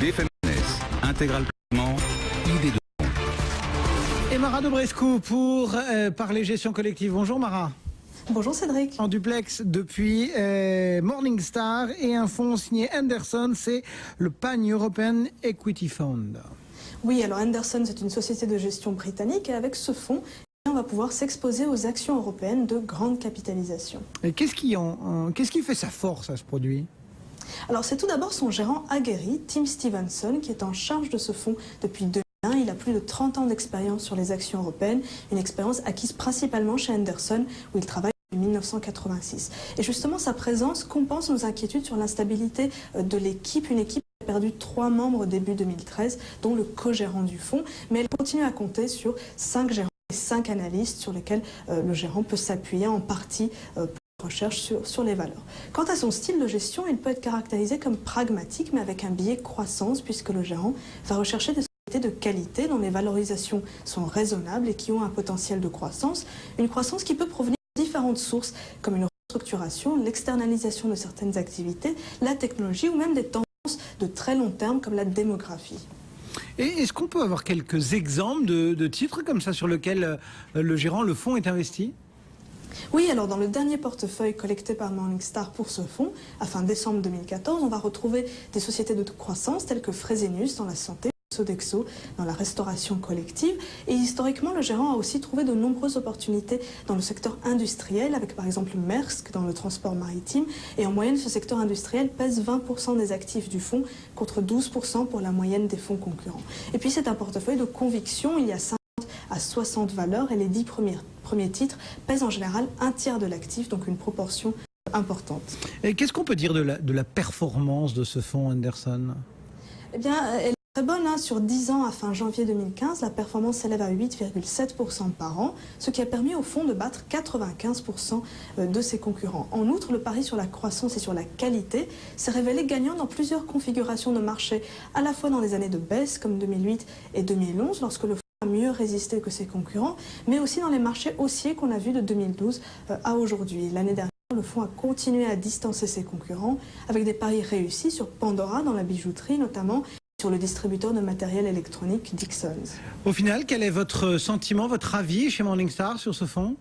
BFM Business, intégralement idée de... Et Mara Dobrescu pour parler gestion collective. Bonjour Mara. Bonjour Cédric. En duplex depuis Morningstar et un fonds signé Henderson, c'est le Pan-European Equity Fund. Oui, alors Henderson, c'est une société de gestion britannique et avec ce fonds, on va pouvoir s'exposer aux actions européennes de grande capitalisation. Et qu'est-ce qui fait sa force à ce produit ? Alors c'est tout d'abord son gérant aguerri, Tim Stevenson, qui est en charge de ce fonds depuis 2001. Il a plus de 30 ans d'expérience sur les actions européennes, une expérience acquise principalement chez Henderson, où il travaille depuis 1986. Et justement, sa présence compense nos inquiétudes sur l'instabilité de l'équipe, une équipe qui a perdu 3 membres début 2013, dont le co-gérant du fonds, mais elle continue à compter sur 5 gérants et 5 analystes sur lesquels le gérant peut s'appuyer en partie pour recherche sur les valeurs. Quant à son style de gestion, il peut être caractérisé comme pragmatique, mais avec un biais croissance, puisque le gérant va rechercher des sociétés de qualité dont les valorisations sont raisonnables et qui ont un potentiel de croissance, une croissance qui peut provenir de différentes sources, comme une restructuration, l'externalisation de certaines activités, la technologie ou même des tendances de très long terme comme la démographie. Et est-ce qu'on peut avoir quelques exemples de titres comme ça sur lesquels le gérant, le fonds est investi ? Oui, alors dans le dernier portefeuille collecté par Morningstar pour ce fonds, à fin décembre 2014, on va retrouver des sociétés de croissance telles que Fresenius dans la santé, Sodexo dans la restauration collective. Et historiquement, le gérant a aussi trouvé de nombreuses opportunités dans le secteur industriel, avec par exemple Maersk dans le transport maritime. Et en moyenne, ce secteur industriel pèse 20% des actifs du fonds, contre 12% pour la moyenne des fonds concurrents. Et puis c'est un portefeuille de conviction, il y a 50 à 60 valeurs et les 10 premiers titres pèsent en général un tiers de l'actif, donc une proportion importante. Et qu'est-ce qu'on peut dire de la performance de ce fonds Henderson ? Eh bien, elle est très bonne. Sur 10 ans, à fin janvier 2015, la performance s'élève à 8,7% par an, ce qui a permis au fonds de battre 95% de ses concurrents. En outre, le pari sur la croissance et sur la qualité s'est révélé gagnant dans plusieurs configurations de marché, à la fois dans les années de baisse, comme 2008 et 2011, lorsque le fonds a mieux résisté que ses concurrents, mais aussi dans les marchés haussiers qu'on a vus de 2012 à aujourd'hui. L'année dernière, le fonds a continué à distancer ses concurrents avec des paris réussis sur Pandora dans la bijouterie notamment, sur le distributeur de matériel électronique Dixons. Au final, quel est votre sentiment, votre avis chez Morningstar sur ce fonds ?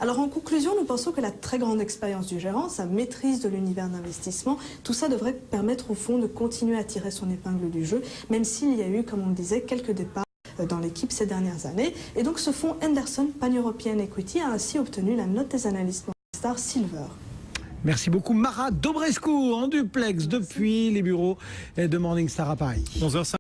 Alors en conclusion, nous pensons que la très grande expérience du gérant, sa maîtrise de l'univers d'investissement, tout ça devrait permettre au fonds de continuer à tirer son épingle du jeu, même s'il y a eu, comme on le disait, quelques départs dans l'équipe ces dernières années. Et donc ce fonds Henderson Pan-European Equity a ainsi obtenu la note des analystes Morningstar Silver. Merci beaucoup Mara Dobrescu en duplex depuis les bureaux de Morningstar à Paris. 11h05.